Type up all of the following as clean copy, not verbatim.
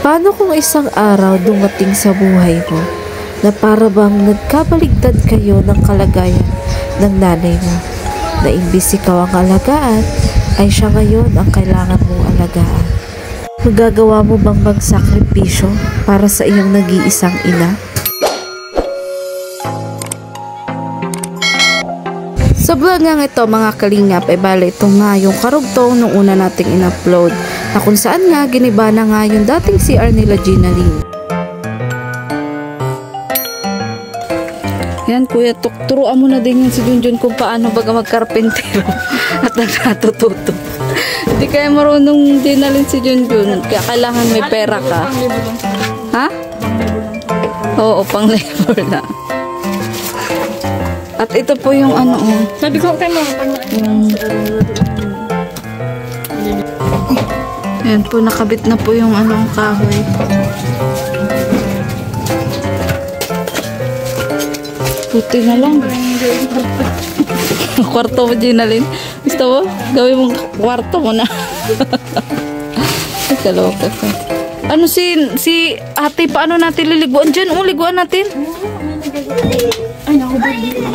Paano kung isang araw dumating sa buhay mo na para bang nagkabaligtad kayo ng kalagayan ng nanay mo, na imbis ikaw ang alagaan, ay siya ngayon ang kailangan mong alagaan? Magagawa mo bang magsakripisyo para sa iyong nag-iisang ina? Sa vlog nga ito mga kalingap, bale ito nga yung karugtong nung una nating in-upload, na kung saan nga giniba na nga yung dating CR nila Gina Lynn. Yan kuya, turuan mo na din yun si Junjun kung paano baga magkarpentero at natututo. Hindi kaya marunong Gina Lynn si Junjun, kaya kailangan may pera ka. Ha? Oo, pang labor na. At ito po yung ano, sabi ko kay mama, yan po, nakabit na po yung anong kahoy. Puti na lang. Kwarto mo, Gina Lynn. Gusto mo? Gawin mong kwarto mo na. Kaloka ka. Ano si ate, paano natin liliguan dyan? Liguan natin.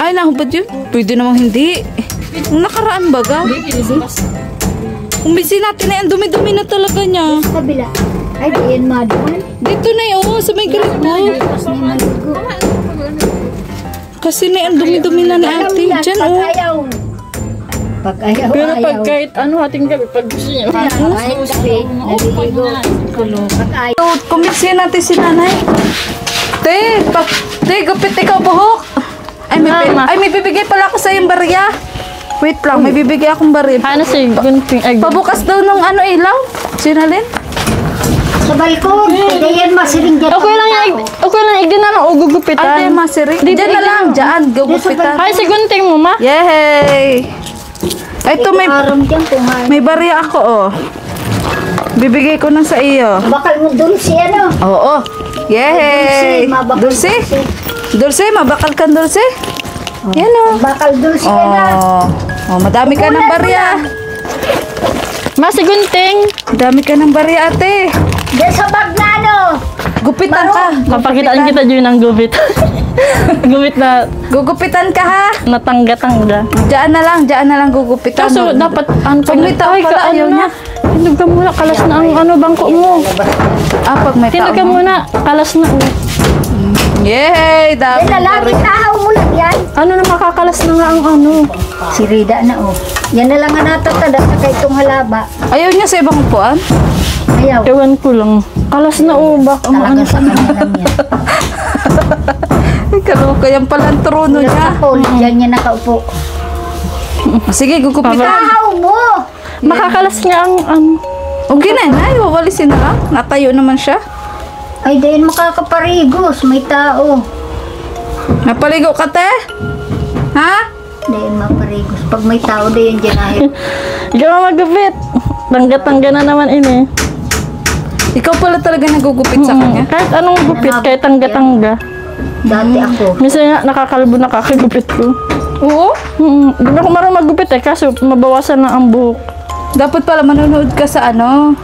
Ay, nahubad yun? Pwede namang hindi. Nung nakaraan baga? Umbisi natin na yan. Dumi-dumi na talaga niya. Sa kabila. Ay, di yan maduman. Dito na yun. Sa may grito. Kasi na yan. Dumi-dumi na ni ate. Diyan o. Pag ayaw. Pero pag kahit ano ating gabi, pag gusto niya. Kahit gabi, naliligo. Pag ayaw. Kumbisi natin si nanay. Te, gupit ikaw buhok. Ay, may bibigay pala ako sa yung barya. Wait lang, may bibigay akong barya. Ano si gunting egg? Pabukas daw ng ano ilaw. Gina Lynn? Sa balkon. Hindi yan masiring dyan. Okay lang yung egg din na lang o gugupitan. Ate, masiring. Diyan na lang, dyan, gugupitan. Ay, si gunting mo ma? Yay! Ito, may barya ako, oh. Bibigay ko na sa iyo. Bakal mo dun si ano? Oo. Yay! Dulce? Dulce, mabakal kang Dulce? Yan o. Bakal dun si ano? Oh, madami ka ng barya. Ma, si gunting. Madami ka ng barya, ate. Diyan sa bag na ano? Gupitan ka. Mapakitaan kita dyan ng gupit. Gupit na Gugupitan ka, ha? natangga-tangga. Diyan na lang gugupitan. Kaso dapat ang pag may tao pala, ayaw niya. Hinug ka muna, kalas na ang ano bangko mo. Pag may tao. Hinug ka muna, kalas na. Yay! Dami Yan na lang, itahaw mo lang yan. Ano na makakalas na nga ang ano. Si Rida na oh. Yan na lang ang natatada sa kay itong halaba. Ayaw niya sa ibang upuan? Ayaw. Ewan ko lang. Kalas na baka Talaga sa kanya lang yan. Kaluka, yan pala ang trono niya. Diyan niya nakaupo. Sige, gugupitan. Itahaw mo! makakalas nga ang ano. Okay na, wawalisin na lang. Natayo naman siya. Ay, dahil makakaparigos. May tao. Napaligo ka, te? Ha? Dahil maparigos. Pag may tao, dahil dyan ahit. Ikaw ang magupit. Tangga-tangga na naman ini. Ikaw pala talaga nagugupit sa kanya? Kahit anong gupit, kahit tangga-tangga. Dati ako. Minsan nga nakakalbo nakakagupit ko. Oo? Hindi ako marunong maggupit kaso mabawasan na ang buhok. Dapat pala manonood ka sa ano?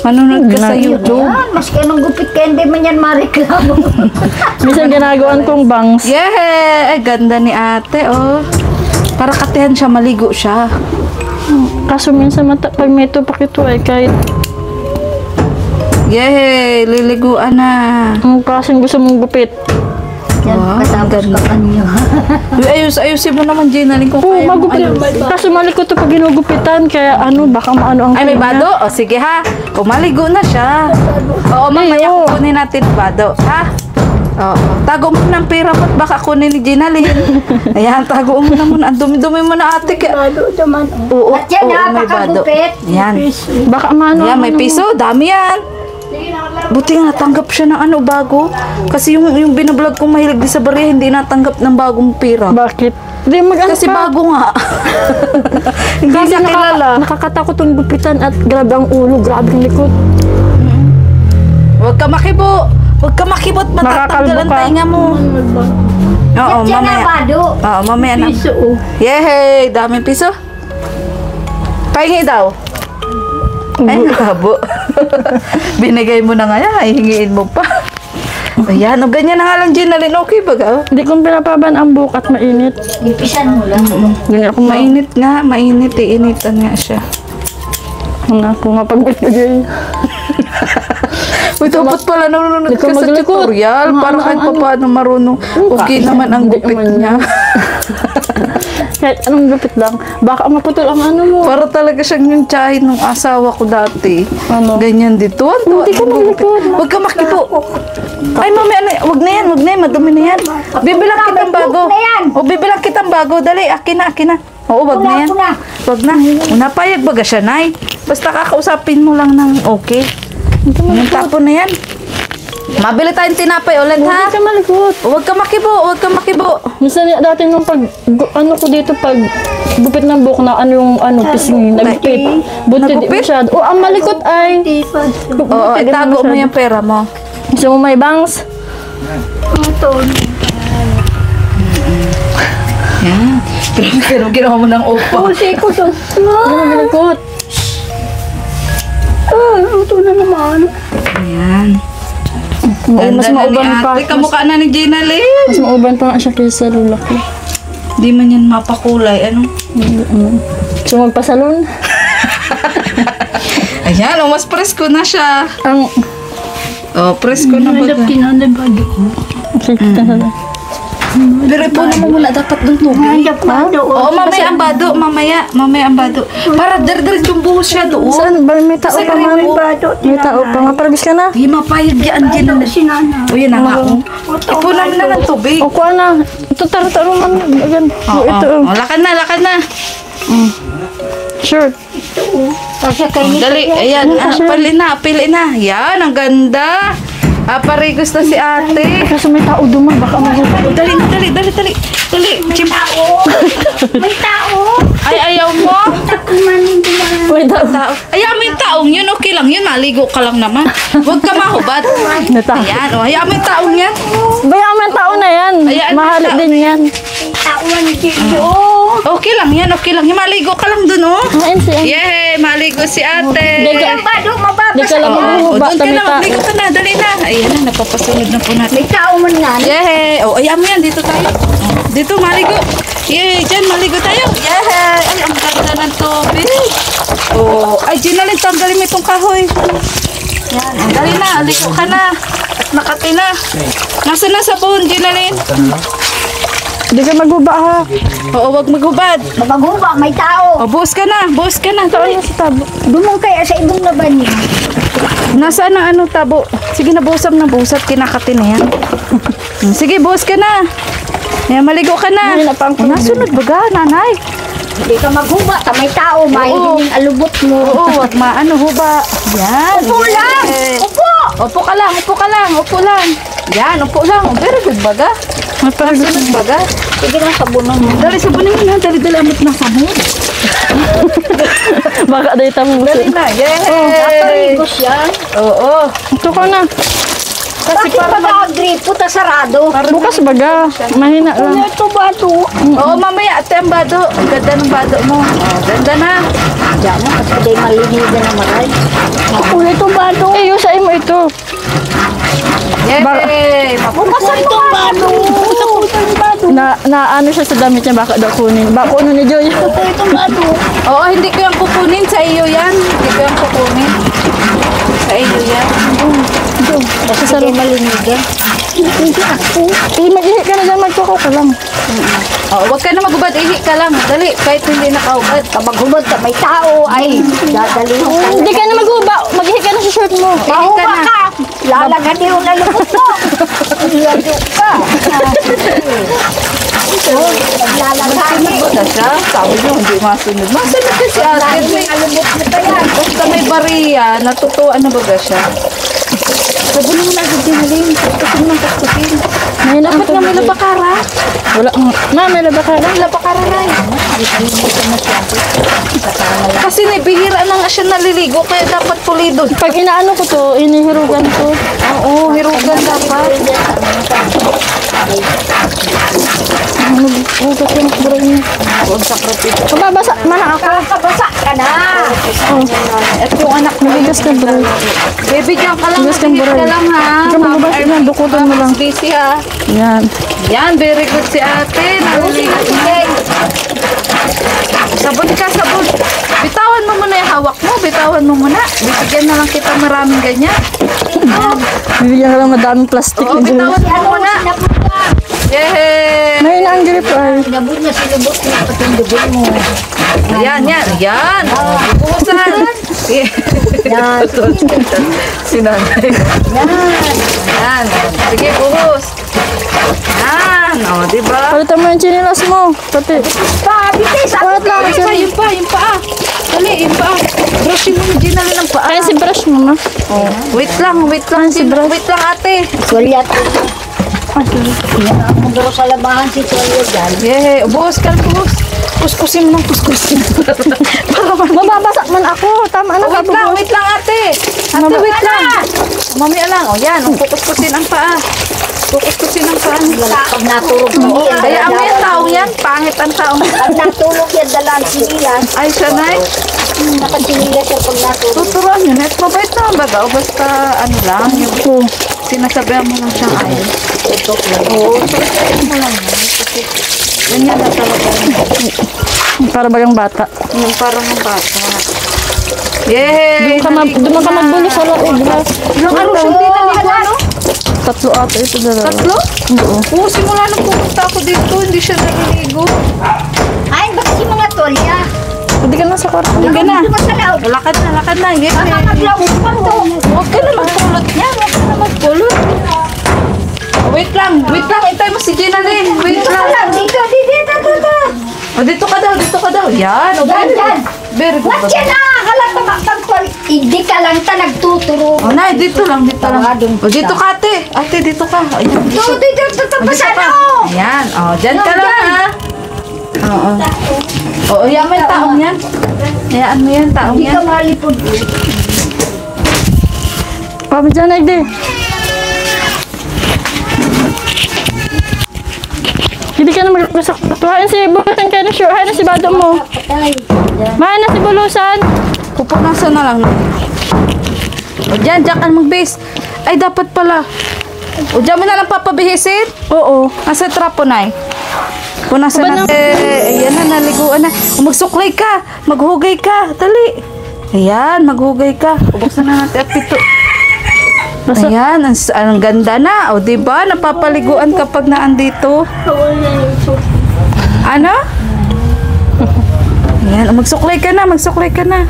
Manonood ka sa YouTube. Yan, maski anong gupit ka, hindi man yan mareklamo. Minsan ginagawan kong bangs. Yeah! Ay, ganda ni ate, oh. Para katihan siya, maligo siya. Kaso minsan pag may tupak ito ay kahit Yay! Liliguan na. ang klaseng gusto mong gupit. Yan, Wow, katapos ka kanyo. Uy, ayusin mo naman, Gina Lynn, kung Oo, kaya mo magupit. ayusin. Kaso malikot to pag ginugupitan kaya ano baka maano ang Ay, may kanya. bado? O, sige ha. O, maligo na siya. Oo, mamaya oo. kukunin natin bado. Ha? Oo. Tago mo ng pera mo at baka kunin ni Gina Lynn. Ayan, tago mo na muna. Ang dumi-dumi mo na ate. Bado naman. Oo, At yan ha, may bado. pakagupit. Yan. Baka maano. Yan, may piso. Dami yan. Buti nga natanggap siya ng ano bago. Kasi yung binablog kong mahilig di sa barya, hindi natanggap ng bagong pera. Bakit? Hindi Kasi bago nga. Hindi Kasi siya kilala. nakakatakot ang gupitan at grabe ang ulo, grabe ang likod. Huwag ka makibo. Huwag ka makibot. Matatanggal ang Makakalbo ka. tainga mo. Oo, Yan na, mamaya. bado. Oo, mamaya na. Piso. Yehey! Daming piso. Pahingi daw. Ay, nakabo. Binigay mo na nga yan, hihingiin mo pa. Ayan, o ganyan na nga lang, Ginaline. Okay ba ga? Hindi kong pinapaban ang buhok at mainit. Ipisan mo lang. Ganyan ako Mainit nga, mainit. Iinitan nga siya. Mga ako mapag-bigay. Uy, dapat pala nanonood Di ka ka sa maglikod. tutorial para kahit pa paano marunong. Okay naman ang Hindi gupit naman niya. Kahit anong gupit lang, baka maputol ang ano mo. Para talaga siyang yung tsahin ng asawa ko dati. Ano? Ganyan dito. Hindi ko maglikod. Huwag ka makipo. Ay, mami, ano, wag na yan, madumi na yan. Bibilang kitang bago. na yan. O, bibilang kitang bago. Dali, akin na. Oo, wag na yan. Una. Wag na. Unapayag baga siya, Nay. Basta kakausapin mo lang ng okay. Yung tapon na yan. Mabili tayong tinapay ulit, ha? Hindi ka malikot. Huwag ka makibo. Minsan dati nung ano ko dito pag gupit ng buhok na ano yung pisngi, nagupit. Bunti di Nagupit? masyado. O, ang malikot ay Oo, itago mo yung pera mo. gusto mo may bangs? Yan. Pero ginawa mo ng opa. Kasi ko sa... Ano malikot? Ito na naman. Ayan. Ay, mas mauban pa. Uy, kamukha na ni Ginaline. Mas mauban pa nga siya kaysa lula ko. Di man yan mapakulay. Ano? So magpasalon? Ayan, mas presko na siya. Ang... Presko na ba? Pero ipunan mo muna dapat ng tubig. Oo, mamaya ang bado. Mamaya ang bado. Para dir-diretso yung buhos siya doon. Saan ba? May tao Sa pa nga. grimo. May tao pa nga. Paragis ka na. Di mapayag yan, Ginaline. O, yan na nga. Ipunan mo na ng tubig. O, kuha na. Ito, taro-taro man. Ayan. O, ito. Lakad na. Sure. Kasi kayo Dali, ayan. Pili na. Yan, ang ganda. Parigos na si ate. Kaso may tao duman. Baka mag- Dali. Chip. may tao. Ay, ayaw mo? May tao. Ayaw mo yung taong yun. Okay lang yun. Maligo ka lang naman. Huwag ka mahubad. May tao. Ayan. Ayaw mo yung taong yan. Bayaan mo yung tao na yan. Ayan, Mahalit may tao. din yan. Tawan dito. Okay lang yan. Maligo ka lang dun, oh. Ngayon siya. Yay! Maligo si ate. Diga. Bado, Di mababasa. ka lang Oo, maghuhuba. doon ka na. Tamita. Maligo ka na. Dali na. Ayan na. Napapasunod na po natin. May tao man nga. Yay! Ayaw mo yan. Dito tayo. Dito, maligo. Yay! Diyan, maligo tayo. Yay! Ay, ang ganda ng tubig. Ay, Ginaline, tanggalin mo itong kahoy. Yan. Dali na. Aligo ka na. At Makati na. Nasaan na sabon, Ginaline? Di ka maghuba ha. Oo, wag maghubad. Maghuba, may tao. Buhos ka na. Dali. Dumong kaya sa ibong laban niya. Nasaan ang tabo? Sige na, busam na busat. Kinakati na yan. Sige, buhos ka na. Yan, maligo ka na. Ay, napang- Nasunod ba ga, nanay? Hindi ka maghuba, ta may tao. May Oo. hining alubot mo. Oo, wag huba. Yan. Upo lang! Yes. Upo! Upo ka lang. Yan, upo lang. Very good baga. Sunod baga. Sige na, sabunan mo. Dali, sabunin mo na. Dali, amot na sabon. Baka dito mo. Dali na. Yay! Naparigos yan. Oo. Ito ka na. Bakit pa nag-gripo ta sarado? Bukas baga. Mahina lang. Ito ba ito? Oo, mamaya. Ate, ang bado. Ang ganda ng bado mo. Ganda na. Diyan mo, kasi day malinigan na maray. Ako ito ba ito? Eh, usain mo ito. Yay! Bukas ito ba ito? Na ano siya sa damit niya. Baka daw kunin. Baka kunin ni Joy. Ito ba ito? Oo, hindi ko yung kukunin. Sa iyo yan. Hindi ko yung kukunin. Sa iyo yan. Kasi day malinigan. Hindi ako. Eh, mag-ihi ka na dyan. Magkukaw ka lang. Oo, wag ka na magubad. Ihi ka lang. Dali, kahit hindi nakaubad. Maghubad ka, may tao. Ay, dadali mo ka. Hindi ka na maghuba. Mag-ihi ka na sa shirt mo. Mahuba ka. Lalagad yung nalubot mo. Lalo ka. Naglalagay. Sunod na siya. Sabi niyo, hindi masunod. Masunod kasi ate. Yung alubot mo pa yan. Basta may bariya, natutuan na baga siya. Sabi mo na agad Ginaline. Kaskusin mo, kaskusin. Mahina ang Dapat nga may tubig. labakara. Wala. Ma, may laba ka na. May labakara na eh. Kasi nabihira na nga siya naliligo, kaya dapat pulido. Pag inaano ko to, inihirugan ko. Oo, hirugan dapat. Oh, kasi bro niya. Huwag sakripisyo. Mababasa man ako. Kakabasa ka na. Ito yung anak mo. Bigas ka bro. Baby, diyan ka lang. Bigas ka Tingin bro. ka lang ha. Ikaw magabasa yan, dukutan mo lang. Busy ha. Yan. Yan, very good si ate. Naliligo na. Sabon ka, sabon. Bitawan mo muna yung hawak mo. Bitawan mo muna. Bibigyan na lang kita maraming ganyan. Bibigyan ka lang madaming plastic Oo, na dyan. bitawan mo muna. Yehey! Ngayon ang grip ay. Sinabot na sinabot na patundubin mo. Yan, yan, yan. Buhusan. Yan. Sinanay. Yan. Sige, buhos. Yan. O, diba? Palitan mo yung chinilas mo. Pati. Pabitis. Palit lang Yung pa, kasi. yung pa, yung paa. Dali, yung paa. Brushin mo yung ginala ng paa. Kaya si brush mo na. Oh, wait lang, wait lang. Wait lang, ate. Sulyat. Yan ang magaro sa labahan si Sulyat dyan. Yehey, buhos ka, buhos. Kuskusin mo ng kuskusin. Mababasa man ako. Tama na. Wait lang, ate. Ate, wait lang. Mamaya lang. O, yan. Kukuskusin ang paa. Kukuskusin ang paa. Pag naturog mo yan. Kaya ang yan, taong yan. Pangit ang taong. Pag natulog yan, dalaan sinilas. Ay, sanay. Nakasinilas siya pag natulog. Tuturuan yun. At mabait naman baga. O basta, ano lang. Yung sinasabihan mo lang siyang ay. Oo, sinasabihan mo lang. Kasi, ganyan na talaga. Para bagang bata. Yung parang ang bata. Yay! Doon ka magbulo sa loob. Ilang araw siya hindi naligo, ano? 3 ata ito dalawa. 3? Oo, simula nang pupunta ako dito, hindi siya naliligo. Ay, bakit si mga tolya? Hindi ka na sa kwarto. Hindi ka na. Hindi mo sa laot. Lakad na, lakad na. Yay! Nakakaglawin pa to. Huwag ka na magpulot niya, huwag ka na magpulot. Oh, wait lang, intay mo si Gina rin. Wait lang. Dito, dito. O, dito ka daw. Yan, o, very good. Very good. What's yan ah? Halata magpagpal. Hindi ka lang ta nagtuturo. O, nay, dito lang. Tawadong O, dito ka, ate. Ate, dito ka. Ayan, dito. Dito, O, dito basa ka. na. Ayan, o, dyan ka lang, ha. Oo. Oo, yan mo yung taong yan. Hayaan mo yan, taong Hindi yan. ka malipod. Kami dyan, Nagdi. Hindi ka na magkasak. Tuhain si Bulusan kayo na sure. Hain na si Bado mo. Patay. Mahain na si Bulusan. Pupunasan na lang. O, dyan ka mag-base. Ay, dapat pala. O, dyan mo na lang papabihisin. Oo. Nasa trapo, nay. Punasan natin. Ayan na, naliguan na. O, magsuklay ka. Maghugay ka. Dali. Ayan, maghugay ka. Ubuksan na natin at pito. Ayan, ang ganda na. O, diba? Napapaliguan kapag naandito. Ano? Ayan, magsuklay ka na.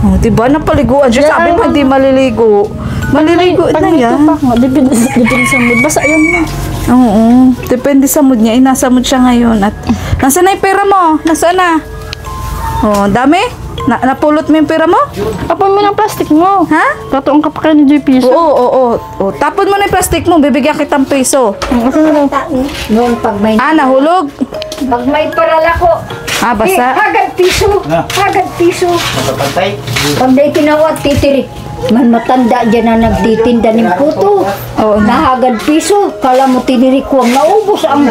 O, diba? Napaliguan siya. Sabi mo, hindi maliligo. Maliligo na yan. Depende sa mood. Basa yan na. Oo. Depende sa mood niya. Nasa mood siya ngayon. At nasaan na yung pera mo? Nasaan na? Oh, dami? Napulot mo yung pera mo? Tapon mo ng plastic mo. Ha? Katuong ka pa kayo ni JP. Oo. Tapon mo na yung plastic mo. Bibigyan kitang piso. Noon pag may Nahulog? parala ko. Basa. Hagad piso. Pag may tinawag titirik. Man matanda dyan na nagtitinda ng puto. Oo. Nahagad piso. Kala mo tinirik ko. Naubos ang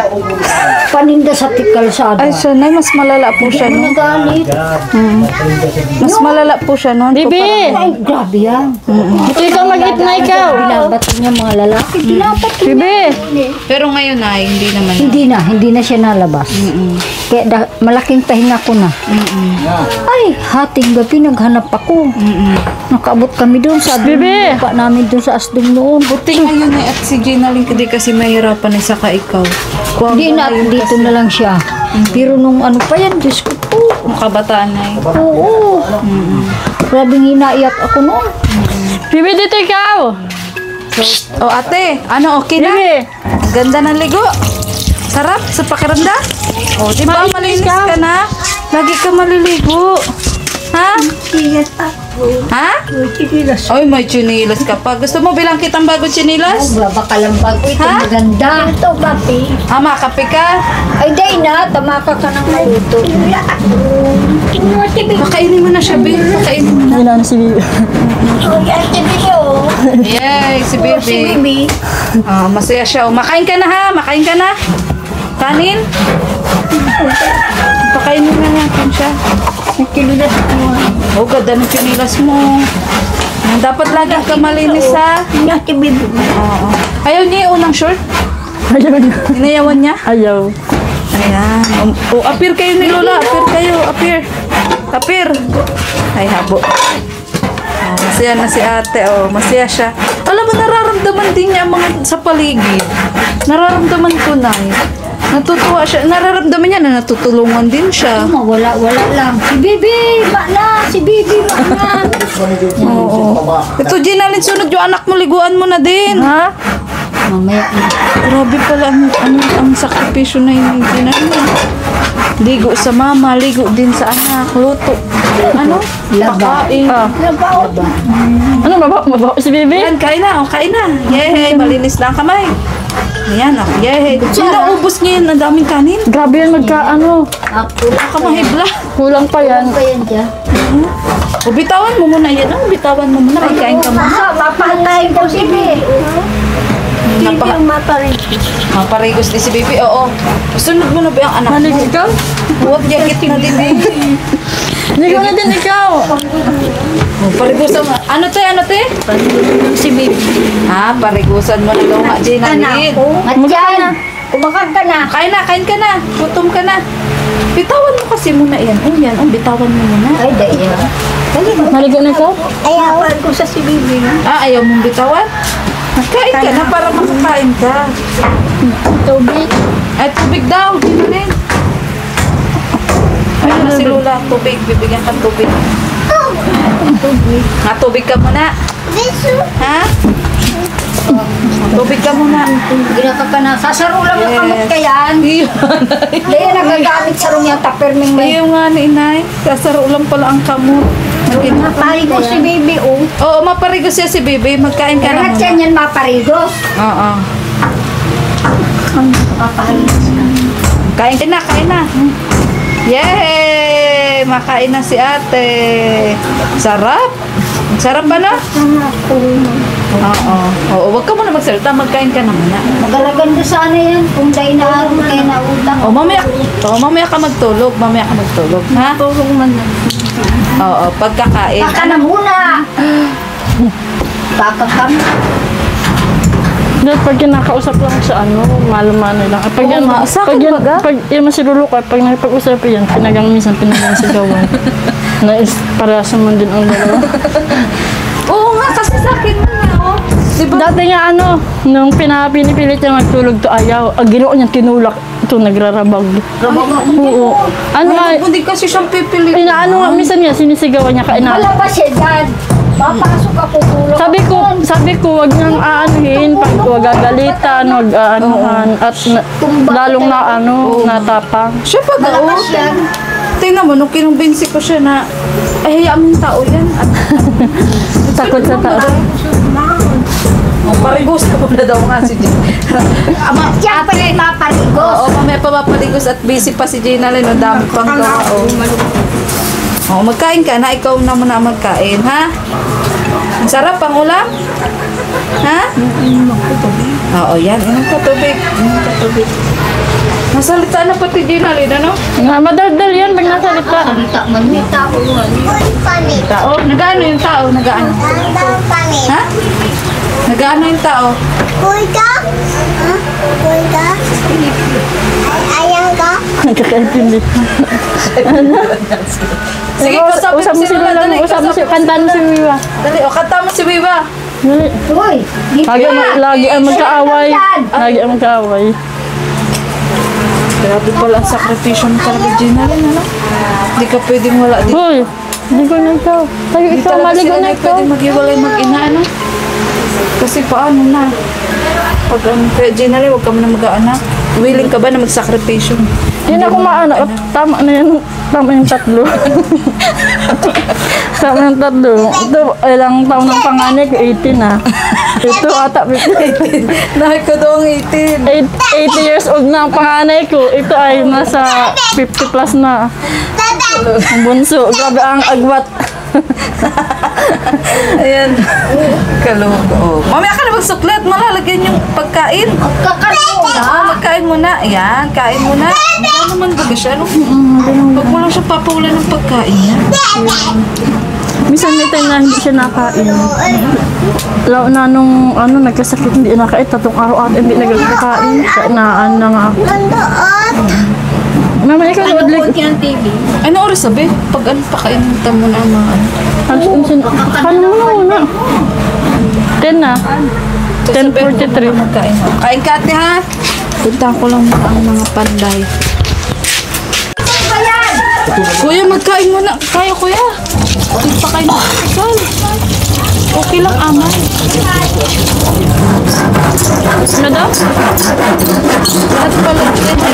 paninda sa kalsada. Ay, so, nay, mas malala po siya nun. Nagalit. Mas malala po siya nun. Bibi! Ay, grabe yan. Ito ikaw mag-eat na ikaw. Binabato niya mga lalaki. Dinapat ko. Bibi! Pero ngayon, nay, hindi naman. Hindi na siya nalabas. Kaya malaking pahinga ko na. Ay, hating gabi naghanap ako. Nakaabot kami doon sa Bibi! lupa namin doon sa asdong noon. Buti ngayon, nay, at si Gina Ling, hindi kasi mahirapan na saka ikaw. Hindi na, dito na lang siya. Pero nung ano pa yan, Diyos ko po. Ang kabataan, nay. Oo. Grabing hinaiyak ako noon. Bibi, dito ikaw. O, ate, ano, okay na? Bibi! Ganda ng ligo. Sarap sa pakiramdam. O, di ba malinis ka na? Lagi ka maliligo. Ha? Ha? Ay, may chinilas ka pa. Gusto mo bilang kitang bagong chinilas? Baka lang bago ito Ha? maganda. Ito, papi. Makape ka? Ay, day na. Tamaka ka ng maluto. Pakainin mo na siya, Bill. Pakainin mo na. Yun na si Bibi. Yay, si baby. Baby. Masaya siya. O, makain ka na ha. Makain ka na. Kanin? Pakainin na natin siya. Nakilulat ko. Oh, ganda ng pinilas mo. Dapat lagi ka malinis, ha? Ngati bibi. Oo. Ayaw niya yung unang short? Ayaw niya. Inayawan niya? Ayaw. Ayan. Oh, appear kayo ni Lola. Appear kayo. Appear. Appear. Ay, habo. Oh, masaya na si ate. Oh, masaya siya. Alam mo, nararamdaman din niya ang mga sa paligid. Nararamdaman ko na natutuwa siya. Nararamdaman niya na natutulungan din siya. Wala lang. Si Bibi, na. Si Bibi, na. Oo. Ito, Ginalyn, sunod yung anak mo. Liguan mo na din. Ha? Mamaya na. Grabe pala ang sakripisyo na yun. Ligo sa mama, ligo din sa anak, luto. Ano? Laba. Pakain. Ano, mabaho si Bibi? Yan, kain na. Oh, kain na. Yehey, malinis lang kamay. Ayan, oh. Yehey. Naubos niya yan. Ang daming kanin. Grabe yan magkaano. Kamahibla. Kulang pa yan. Ano yan dyan? O, bitawan mo muna yan. Oh, bitawan mo muna. Magkain ka muna. Mapahantayin ko si Bibi. Maparigos din si Bibi. Oo. Sunod mo na ba yung anak mo? Maligo ikaw? Huwag yakit na din, Bibi. Ligo na din ikaw. Oh, parigusan mo. Ano te? Si Bibi. Ha, parigusan mo na daw nga, Ginalyn. Matyan. Kumakan ka na. Kain ka na. Gutom ka na. Bitawan mo kasi muna yan. Oh, yan. Oh, bitawan mo muna. Ay, dahil. Maligo na ikaw? Ayaw ko sa si Bibi. Ah, ayaw mong bitawan? Kain ka na para makakain ka. Tubig. Ay, tubig daw. Ginalyn. Ay, na si Lola. Tubig. Bibigyan ka tubig. Ha, tubig ka muna. Ha? Tubig ka muna. Ginaka ka na. Sasaro lang yung kamot ka yan. Dahil nagagamit sarong yung taperming may. Ayaw nga ni inay. Kasaro lang pala ang kamot. Maparigos si Bibi, oh. Oo, maparigos siya si Bibi. Magkain ka na Lahat muna. yan yan maparigos. Oo. Maparigos. Kain ka na, kain na. Yay! Makain na si ate. Sarap. Sarap ba na? Oo. Oo, wag ka muna magsalita. Magkain ka na muna. Magalaganda sana yan. Kung dahil na araw kayo na utang. Mamaya ka magtulog. Mamaya ka magtulog. Ha? Tulong man na. Oo, pagkakain. Baka na muna. Baka kami. Dahil pag kinakausap lang sa ano, malumano lang. Pag Oo yan, nga, sa akin pag yan, baga. pag yan masiluluka, pag nakipag-usap yan, minsan pinagang sigawan. Na is, para sa man din ang dalawa. Oo nga, kasi sa akin mo na, oh. Diba? Dati nga ano, nung pinipilit niya magtulog to ayaw, ang ginoo niya tinulak, ito nagrarabag. Oo. Ano nga, Hindi kasi siyang pipili. inaano nga, minsan nga, sinisigawan niya ka, Wala ba siya dyan? Papasok ako tulong. Sabi ko, wag niyang aanuhin, pag wag gagalitan, wag aanuhan, at lalong na ano, natapang. Siya pa Malakas yan. Tingnan mo, nung kinumbinsi ko siya na, ay, hayaan mo yung tao yan. At, Takot sa tao. parigos ka pala daw nga si Gina. Diyan pa rin maparigos. Oo, mamaya pa mapaligos at busy pa si Gina Lynn. Ang dami pang gawa. Oo, magkain ka na. Ikaw na muna magkain, ha? Ang sarap pang ulam? Ha? Oo, yan. Inom ka tubig. Inom ka tubig. Nasalita na pati Gina Lynn, ano? Nga, madaldal yan pag nasalita. Salita man may tao. Tao? Nagaano yung tao? Nagaano? Ha? Nagaano yung tao? Nagkakaintindi. Sige, kasapin Usap mo si Lola, Dali, usap mo si, kasapin kantaan mo si Wiwa. Dali, o kanta mo si Viva. Dali. Uy, Lagi ang magkaaway. Lagi ang magkaaway. Grabe pala ang sakripisyo mo talaga, Gina Lynn, ano? Hindi ka pwedeng wala dito. Hoy, ligo na ikaw. Tayo Hindi ikaw, talaga maligo sila na na ikaw. pwedeng mag-iwalay mag-ina, ano? Kasi paano na? Pag kaya Gina Lynn, huwag ka muna mag-aanak. Willing ka ba na magsakripisyo? Yan ako maanak. Tama na yan. Tama yung tatlo. Tama yung tatlo. Ito, ilang taon ng panganay ko, 18 na. Ito ata, 18. Nahay ko daw ang 18. 80 years old na ang panganay ko. Ito ay nasa 50 plus na. Ang bunso. Grabe ang agwat. Ayan. Kalugo. Oh. Mamaya ka na magsuklat. Malalagyan yung pagkain. Magkain muna. Ayan, kain muna. Ano naman baga siya? Ano? Pag mo lang siya papawalan ng pagkain niya. Minsan may time na hindi siya nakain. Lalo na nung nagkasakit, hindi nakain. Tatong araw at hindi nagkakain. Naan na nga ako. Mama, ikaw na udlig. Ano oras sabi? Pag ano pakainitan mo na mga Paano mo na? 10 na. 10:43. Magkain mo. Kain ka ate ha? Punta ko lang ang mga panday. Kuya, magkain mo na. Kaya kuya. Hindi pa kayo nakakasal. Okay lang aman. Ano daw? Lahat pala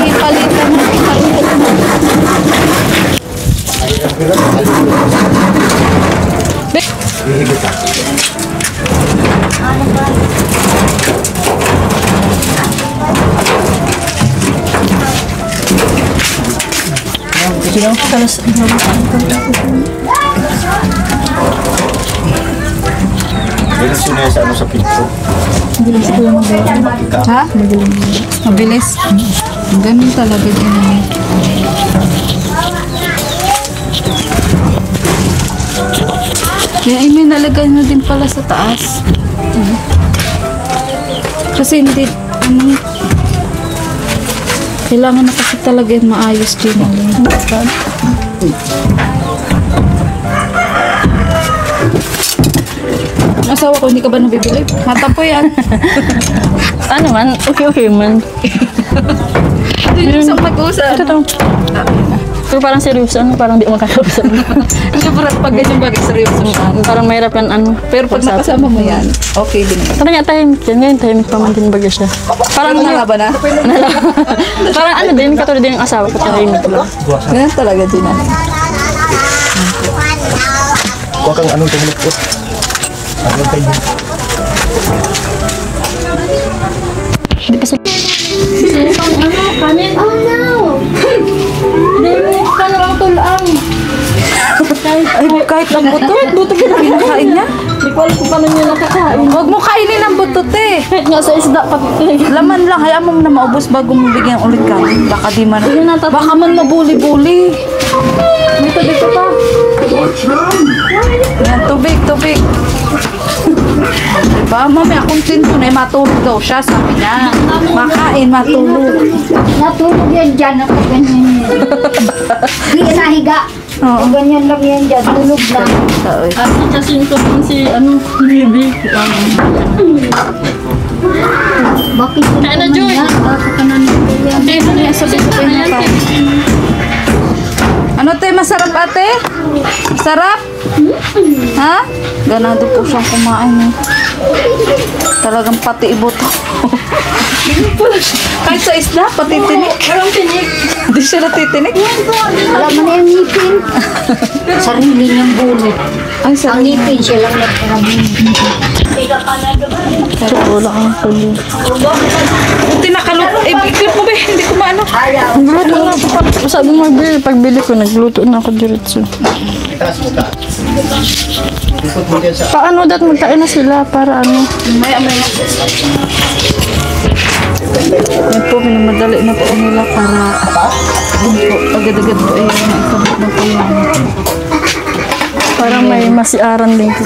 ipalitan mo. Ipalitan mo. Bilis yun sa ano sa pito. Ha? Mabilis. Ganun talaga din. Kaya may nalagay na din pala sa taas. Kasi hindi, kailangan na kasi talaga yung maayos din. Asawa ko, hindi ka ba nabibili? Mata po yan. Ano man? Okay man. Hindi yung isang mag-usap. Ito. Pero parang seryoso, parang di makakausap. Sobrang pag ganyan bagay, seryoso. Parang mahirap yan, Pero pag nakasama mo yan, okay din. Tara nga, tahimik yan. Ngayon, tahimik pa man din baga siya. Parang Nalaban na? parang din, katulad din yung asawa ko, tahimik lang. Ganyan talaga din. Huwag kang anong tahimik ko. Anong tahimik. Hindi pa sila. Kanin? Oh no! Hindi, paano lang tulang? Kahit ng butot, butot yung kinakain niya. Hindi ko alam kung paano niya nakakain. Huwag mo kainin ang butot eh. Kahit nga sa isda, pati. Laman lang, hayaan mo na maubos bago mo bigyan ulit ka. Baka di man. Baka man mabuli-buli. Dito pa. Yan, tubig. Diba, mami, akong tinto na matulog daw siya, sabi niya. Makain, matulog. Natulog yan dyan. Ako ganyan yan. Hindi ka nahiga. Ganyan lang yan dyan. Tulog lang. At kasi ko din si, baby. Bakit ko Kaya na, Joy. Bakit ka na nila? Hindi, niya sabi-sabi niya pa. Ano te, masarap ate? Sarap? Ha? Ganado po siyang kumain eh. Talagang pati iboto. Kahit sa isda, pati tinik. Parang tinik. Hindi siya natitinik. Alam mo na yung ngipin. Sarili niyang bulot. Ang Ang sarap. ngipin siya lang nagkarami. Pero wala kang tuloy. Buti nakalot. Iklip mo ba? Hindi ko maano. Nagluto na ako. Sabi mo, pagbili ko, nagluto na ako diretso. Itaas mo ka. Ikot mo dyan sa... Paano dat magkain na sila para Maya. Yan po, minamadali na po nila para yun po, agad-agad po ay naikabot na po yan. parang may masiaran din ko.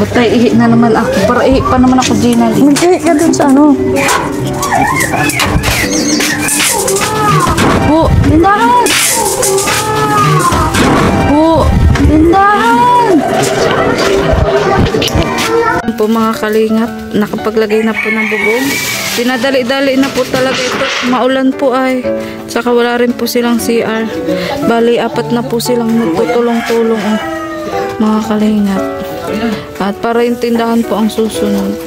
Butay, ihi na naman ako. Para ihi pa naman ako, Gina. Mag-ihi ka dun sa Po, lindahan! Po, lindahan! Po mga kalingap, nakapaglagay na po ng bubong. Dinadali-dali na po talaga ito. Maulan po ay. Saka wala rin po silang CR. Bali, 4 na po silang nagtutulong-tulong. Mga kalingap. At para yung tindahan po ang susunod.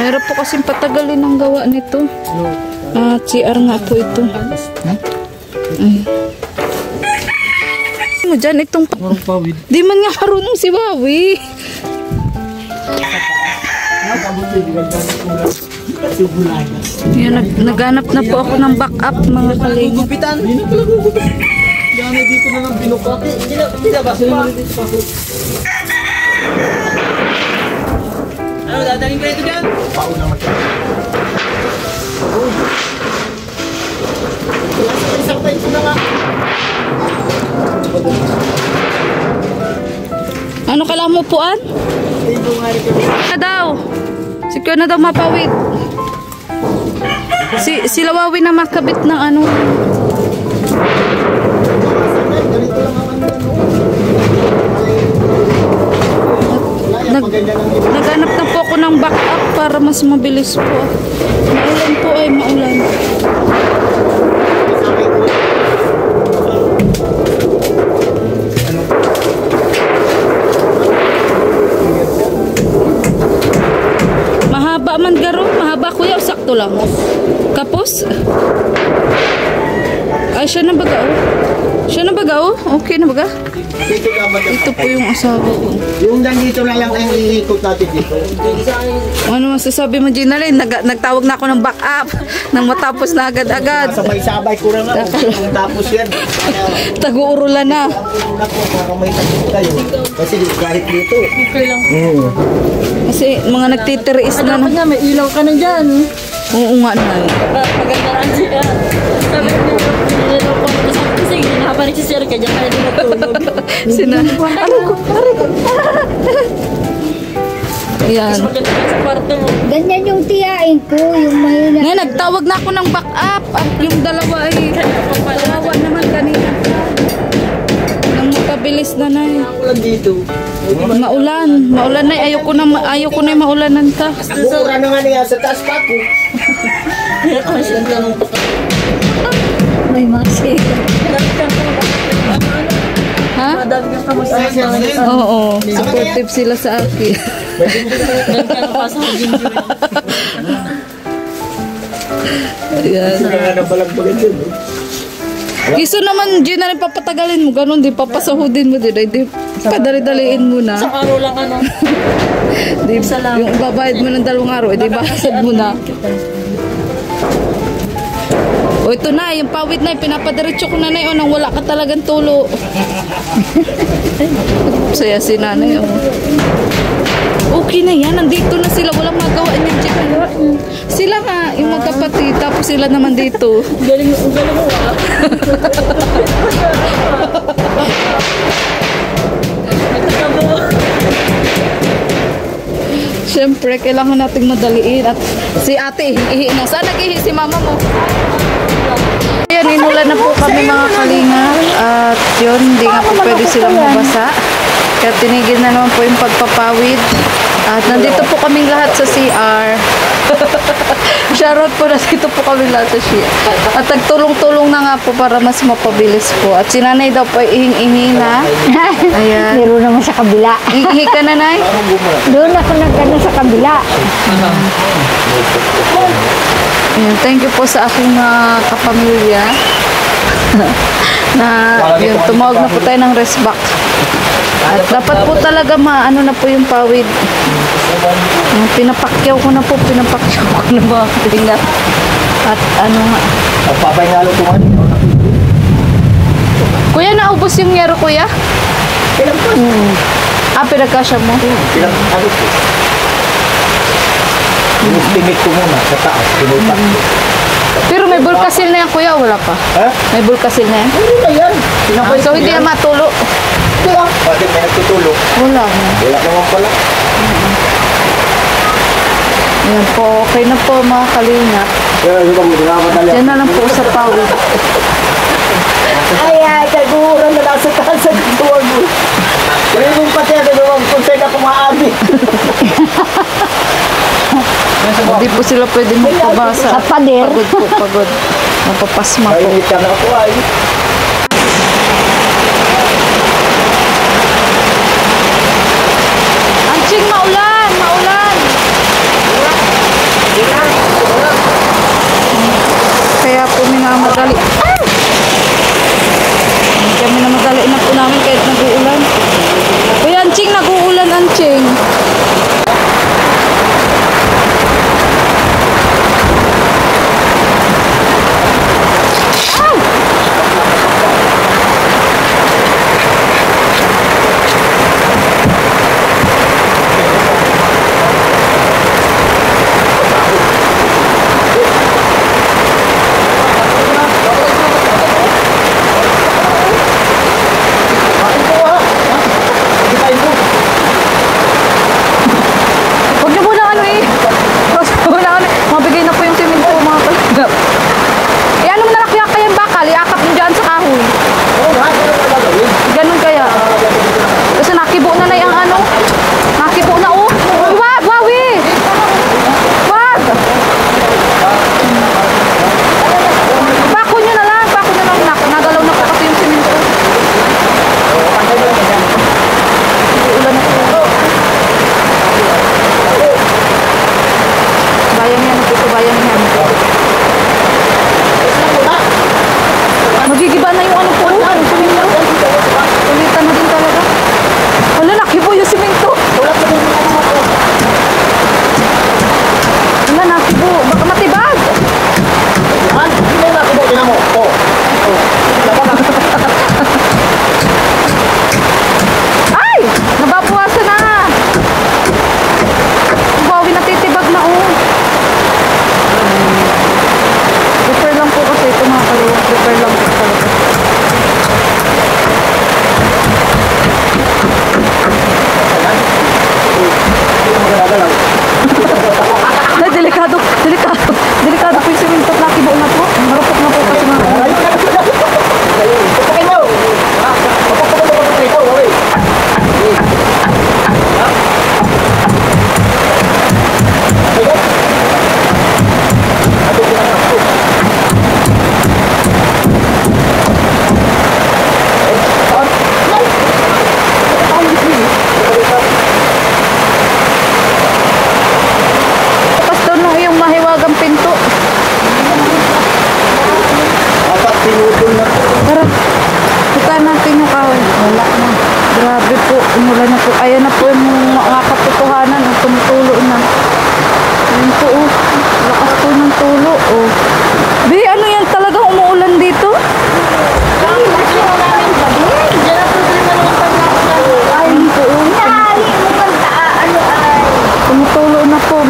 Meron po kasing patagalin ang gawa nito. At CR nga po ito. Ay. Mo dyan itong... Di man nga marunong si Wawi. Yan, naghanap na po ako ng backup mga kalingap. Yan ay dito na lang binukat. Hindi na basta. Ano, dadaling pa ito dyan? Pao naman siya. Isang pa ito na nga. Ano kailangan mo puan? Na daw. Si Kuya na daw mapawid. Si Lawawi na makabit ng ano. Naghanap na po ako ng backup para mas mabilis po. Maulan po ay maulan. Mahaba man garo, mahaba kuya o sakto lang. Kapos? Ay, siya na baga oh. Siya na baga oh. Okay na baga? Ito po yung asawa ko. Yung dito na lang ang iikot natin dito. Ano masasabi mo, Ginalyn? Nagtawag na ako ng backup nang matapos na agad-agad. Sabay-sabay ko na nga. Kung tapos yan. Tagu-urulan na. Para may tapos tayo. Kasi kahit dito. Okay lang. Kasi mga nagtitiriis na. Dapat nga, may ilaw ka na dyan. Oo nga na. Maganda rin siya. Sabi ko, ilaw ko. Kasi hinahapan ni si Sir ka dyan. Kaya din natulog. Aray ko. Ayan. Maganda ka sa kwarto mo. Ganyan yung tiyain ko, yung mahina. Ngayon, nagtawag na ako ng backup. Yung dalawa ay dalawa naman kanina. Nang mapabilis na na eh. Ulan dito. Maulan na eh. Ayoko na yung maulanan ka. Mura na nga niya sa taas pa ko. May masig. Ha? Madami kang kamusta. Oo. Supportive sila sa akin. Dahil ka na pasok sa ginger. Ayan. Nakabalagbagan yun. Kiso naman, Gina, rin papatagalin mo. Ganon, di papasahudin mo din. Di padali-daliin mo na. Isang araw lang ano. Di, yung babayad mo ng 2 araw, di bakasad mo na. O ito na, yung pawid na, pinapadiretso ko na yun nang wala ka talagang tulo. Saya si nanay. Oh. Okay na yan, nandito na sila, walang magawa niyan dyan. Sila nga, yung magkapatid, tapos sila naman dito. Galing mo ah. Siyempre, kailangan nating madaliin. At si ate, ihi na. Saan nag-ihi si mama mo? Ayan, inulan na po kami mga kalinga. At yun, hindi nga po pwede silang mabasa. Kaya tinigil na naman po yung pagpapawid. At nandito po kaming lahat sa CR. Shoutout po, nandito po kami lahat sa CR. At nagtulong-tulong na nga po para mas mapabilis po. At si nanay daw po ihing-ihi na. Ayan. Meron naman sa kabila. Ihi ka na, nay? Doon ako nagkano sa kabila. Ayan, thank you po sa aking mga kapamilya. Na yun, tumawag na po tayo ng rest back. At dapat po talaga maano na po yung pawid. Pinapakyaw ko na ng mga kalinga. At ano nga. Papay nga lutuan. Kuya, naubos yung yero, kuya? Pinagkasya mo? Pinagkasya ko. Inistimate ko muna sa taas. Pinutak ko. Pero may bulkasil na yan, kuya, wala pa? Ha? May bulkasil na yan? Ano na yan? So hindi na matulo? Bakit may nagtutulog? Wala na. Wala naman pala. Ayan po, okay na po mga kalinga. Yan na lang po sa pawid. Ay, kaguran na lang sa taas sa tuwag mo. Kaya yung pati ang gagawang kung sa'yo na kumaabi. Hindi po sila pwede magpabasa. Sa pader. Pagod po, pagod. Mapapasma po. Ay, ka na ako ay. Anching, maulan! Maulan! Kaya po minamadali. Kaya minamadali na po namin kahit nag-uulan. Uy, Anching, nag-uulan, Anching.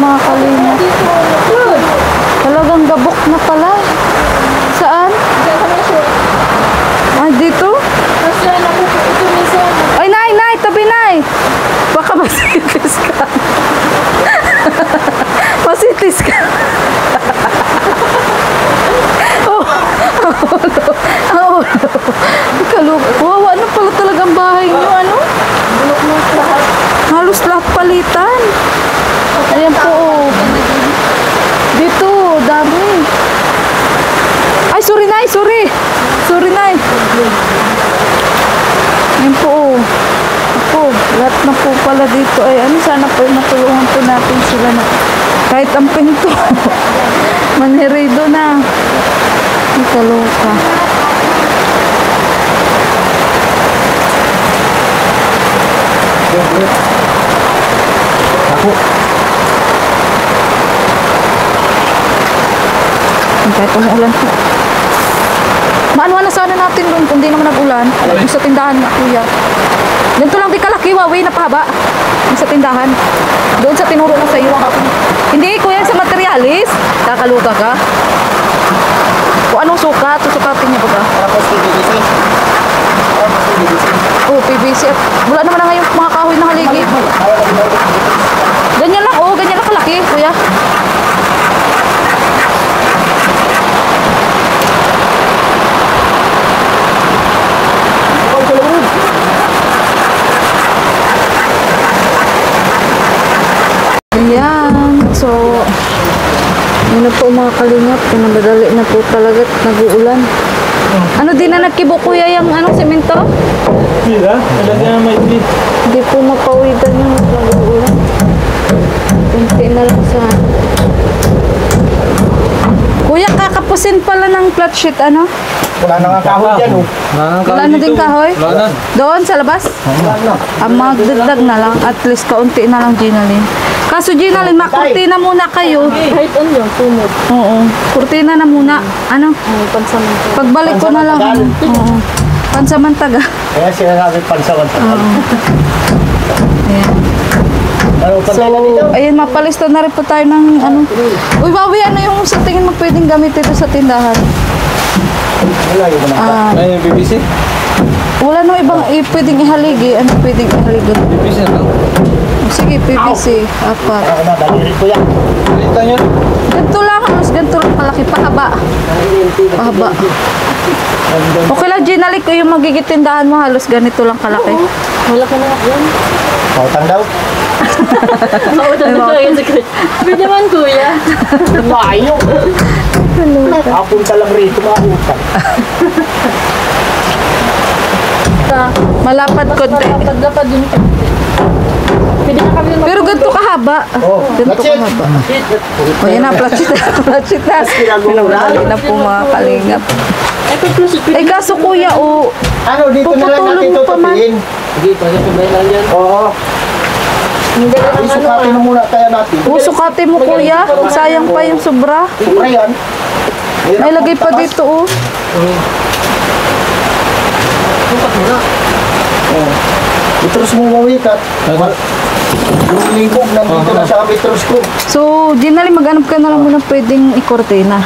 mga kalina. Talagang gabok na pala. Saan? Ay, dito? Ay, nay, tabi, nay. Baka masitis ka. Masitis ka. Oh, wow, ano pala talagang bahay niyo, ano? Halos lahat palitan. Ayan po, oh. Dito, dami. Ay, sorry, nay, sorry. Sorry, nay. Ayan po, oh. Ako, lahat na po pala dito. Ay, ano, sana po matulungan po natin sila na kahit ang pinto. Manherido na. Ay, kaloka. Ako. Kahit umuulan po. Maanuan na sana natin doon kung di naman nag-ulan. Yung sa tindahan nga, kuya. Ganito lang di kalaki, wawi na pahaba. Yung sa tindahan. Doon sa tinuro ko sa iyo. Hindi, kuya, sa materialis. Kakaluga ka. Kung anong sukat, susukatin niya ba ka? Tapos PVC. Oh, PVC. At wala naman na ngayon mga kahoy na haligi. Ganyan lang, oh, ganyan lang kalaki, kuya. Ayan. So, yun na po mga kalingap. Pinabadali na po talaga at nag-uulan. Ano din na nagkibo kuya yung anong semento? Talaga may bit. Hindi po mapawidan yung nag-uulan. Kunti na lang sa... Kuya, kakapusin pala ng flat sheet, ano? Wala na nga kahoy dyan, oh. Wala na din kahoy? Wala na. Doon sa labas? Wala na. Magdagdag na lang. At least kaunti na lang, Ginalyn. Kaso Ginalyn, makurtina muna kayo. Kahit ano yung tumod. Oo. Kurtina na muna. Ano? Pansamantala. Pagbalik ko na lang. Oo. Pansamantaga. Kaya sinasabi pansamantagal. Ayan. Ano pa So, ayun, mapalista na rin po tayo ng ano. Uy, Bawi, ano yung sa tingin mo pwedeng gamit dito sa tindahan? Wala yung mga. Ah, Ay, yung BBC? wala nang ibang pwedeng ihaligi. Ano pwedeng ihaligi? BBC na lang. Sige, PVC. Apat. Ako na, dalirit ko yan. Kita nyo. Ganito lang, halos ganito lang palaki. Pahaba. Pahaba. Okay lang, Ginalik ko yung magiging tindahan mo, halos ganito lang kalaki. Wala ka na yan. Pautang daw. Mautang na kayo sa kuya. Pwede naman kuya. Mayo. Apunta lang rito, mautang. Malapad konti. Pagdapad yun. Pwede na kami Pero ganito kahaba. Oh, Ganito that's it. kahaba. O yan na, flat sheet na. Flat sheet na. Pinabalik na po mga kalingap. Eh kaso kuya, o Ano, dito na lang natin Puputulong mo pa man. tutupiin. Sige, pasipin lang yan. Oo. Hindi na lang Isukatin mo muna kaya natin. sukatin mo kuya. Sayang pa yung sobra. Sobra yan. May lagay pa dito, oh. Mitros mo mawikat. Yung lingkog nandito na sa mitros ko. So, Ginali, maghanap ka na lang muna pwedeng ikortina.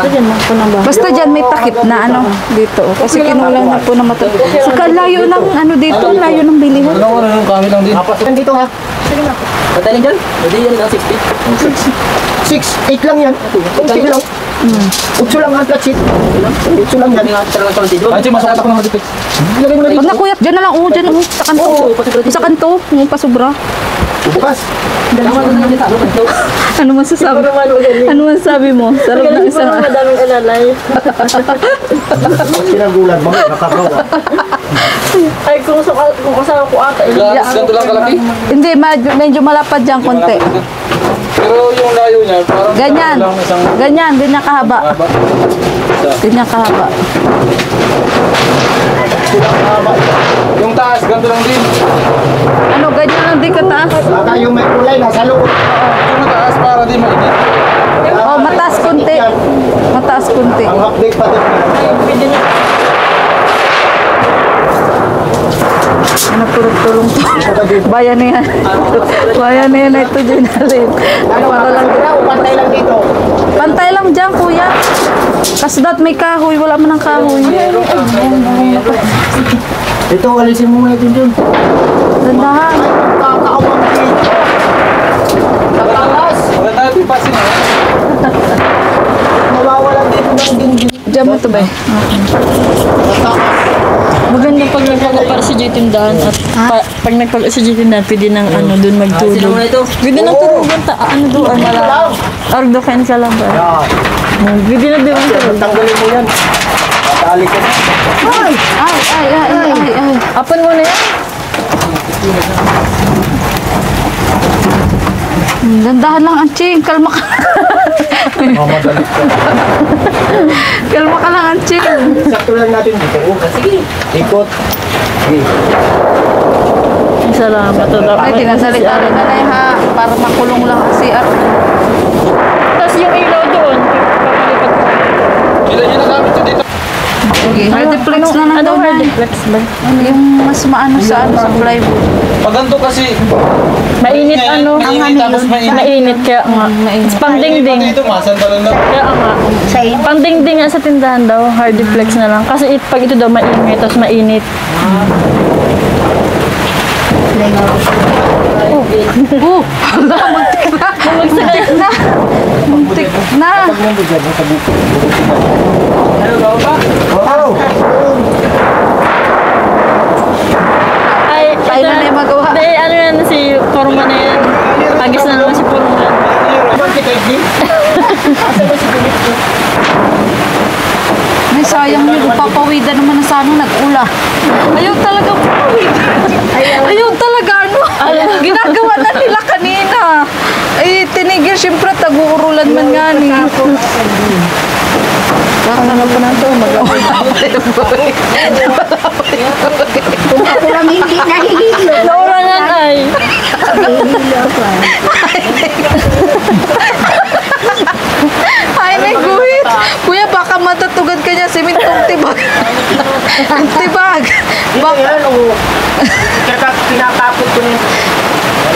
Diyan mo po na ba? Basta dyan may takip na ano dito. Oh. Kasi kinulang na po na mata. Saka layo ng ano dito, layo ng bilihan. Ano, ano, yung kami lang din. Nandito ha. Patay lang dyan. Pwede yan lang 60. 6, 8 lang yan. 8 lang. 8 lang ang flat sheet. 8 lang yan. Ay, masok ako ng matipid. Ilagay mo na Wag dito. na kuya, dyan na lang. Oh, dyan oh. Sa kanto. Sa kanto. Yung pasobra. Bukas. Ano masasabi? Ano masasabi mo? Sarap ng isang... Madaming alalay. Sinagulan mo, nakagawa. Ay, kung kasama ko ata. Glass, ganito lang kalaki. Hindi, medyo malapad dyan konti. Pero yung layo niya, parang Ganyan. lang isang Ganyan, ganyan kahaba. haba. Ganyan kahaba. Yung taas, ganito lang din. Ano, ganyan lang din kataas? Baka yung may kulay nasa loob. Yung mataas para di mainit. Oh, mataas konti. Mataas konti. Ang update pa din. Pwede na. Natulog-tulong to. Bayan na yan. Bayan na yan ito, Jenalyn. Para lang. Pantay lang dito. Pantay lang dyan, kuya. Kasi dat may kahoy. Wala man ng kahoy. Ito, alisin mo muna dun. Dandahan. Kakaawang dito. Tatalas. Wala natin pasin. Mawawalan dito ng dingding. Diyan mo ito ba? Maganda pag nagpapapara sa tindahan at pag nagpapapara sa tindahan, pwede nang ano doon magtulog. Pwede nang tulugan ano doon, ardokan ka lang ba? Yan. Pwede na doon tulog. Tanggalin mo yan. Matali ka na. Ay. Apan mo na yan. Dandahan lang, Anching. Kalma ka. Mamadali ka. Kalma ka lang, Anching. Sakto lang natin dito. Sige. Ikot. Sige. Salamat. Ay, tinasalita rin na lang ha. Para makulong lang ang CR. Tapos yung ilaw doon, papalipat ko. Ilan yung nagamit yun dito? Okay, hardiplex na lang daw Anong na. hardiplex ba? Yung mas maano sa plywood. Pag ganito kasi, Mainit ano? mainit tapos mainit. Mainit kaya nga. Mainit Pangdingding. pa dito, masandalan lang. Kaya nga. Pangdingding nga sa tindahan daw, hardiplex na lang. Kasi pag ito daw maingay, tapos mainit. Muntik na. Muntik na. Wow! Ay, Tayo na na yung magawa. Hindi, ano yan, si Forma na yan. Pagis na naman si Forma. May sayang yun. Papawidan naman na sana nag-ula. Ayaw talaga papawidan. Ayaw talaga ano. Ginagawa na nila kanina. Ay, tinigil. Siyempre, tag-uurulan man nga ni. Kakana pa na ito. Magawa. Kung ako lang hindi nahihilo. Naurangan ay. Ay, may guhit. Kuya, baka matatugan ka niya. Simintong tibag. Tibag. Baka yan, o. Kinakapit ko na.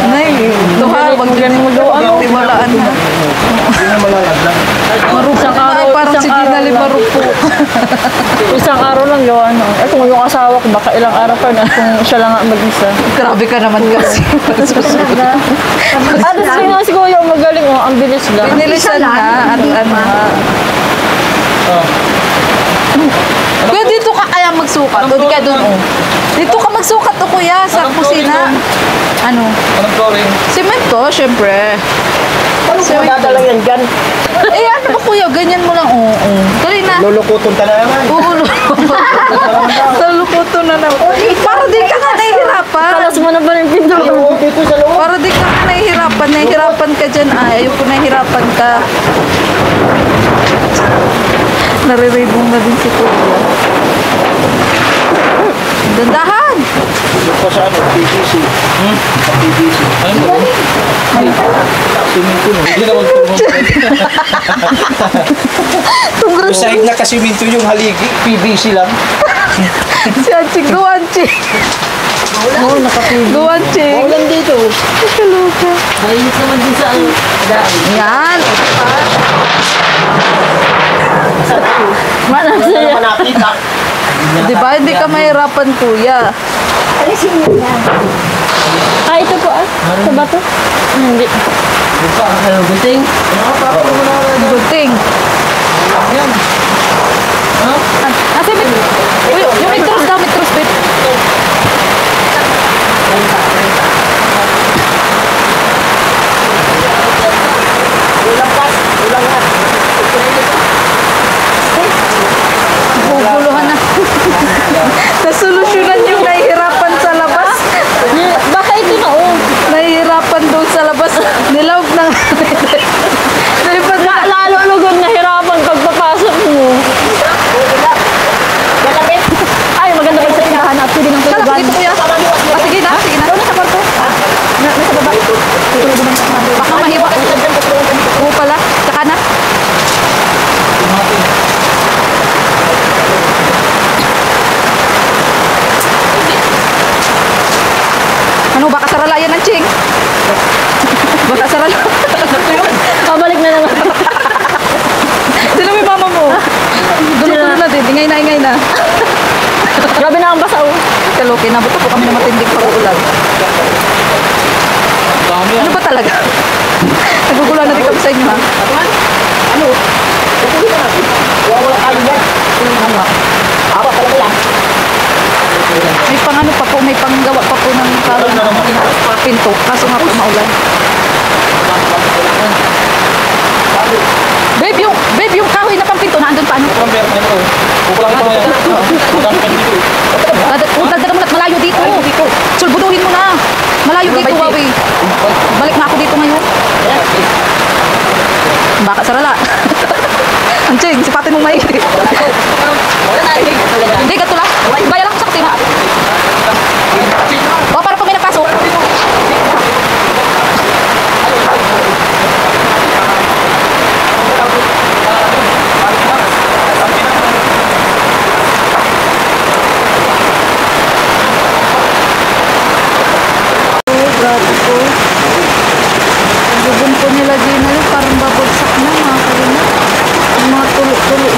Nay, tuha. Wag Magaling magawa mo. tiwalaan na. Hindi na malalaglag. Isang Ay, araw, parang si Ginali Marupo. Isang araw lang gawa no. Eh kung yung asawa ko, baka ilang araw pa na kung siya lang ang mag-isa. Grabe ka naman kasi. Ano sa nga si Kuya, magaling oh, ang bilis lang. Pinilisan na at ano. Kuya, dito ka kaya magsukat. O di ka doon. Dito ka magsukat o kuya sa kusina. Ano? Anong flooring? Semento, syempre. Ano kung madadala yan dyan? Eh ano ba kuya, ganyan mo lang. Oo. Dali na. Lulukuton ka na naman. Oo. Taluputo na naman. Para di ka nga nahihirapan. Kalas mo na ba ng pinto? Oo, dito sa loob. Para di ka nga nahihirapan. Nahihirapan ka dyan. Ay, ayoko nahihirapan ka. Nariribong na din si kuya. Dandahan! Dito pa sa ano, PVC. Sa PVC. Hindi naman turmong. Yung sahig na kasiminto yung haligi, PVC lang. Si Anching, go Anching! Oo, nakapili. Go Anching! Ulan dito. Kaluka. Mainit naman din sa ano. Yan! Manang Wala saya. naman nakita. Diba, hindi ka mahirapan kuya. Alisin mo yan. Ah, ito po ah. Sa bato? Hindi. Buting. Kasi yung mitros daw, mitros bit. Guguluhan na. Nasolusyonan yung nahihirapan sa labas. Baka ito na oh. Nahihirapan doon sa labas. Nilawag kinabutan po kami ng matinding pag-uulan. Dami Ano yan. ba talaga? Nagugulan na rin kami sa inyo, ha? Ano? Kukunin na natin. Wala kayo yan. Awa talaga yan. May pang ano pa po, may panggawa pa po ng kahoy na pinto. Kaso nga po maulan. Babe, yung kahoy na pang pinto, naandun pa ano? Parang meron na ito. Kukulangin mo yan. Kukulangin ka dito. Dagdagan mo na malayo dito. Sulbuduhin mo na. Malayo dito, Wawi. Balik na ako dito ngayon. Baka sarala. Anjing, sipatin mo may. Hindi, gato lang. Baya lang ako sa kusina. O, para pag may nagpasok. Grabe po. Ang bubong po nila Gina, parang babagsak na mga kalina. Ang mga tulo-tulo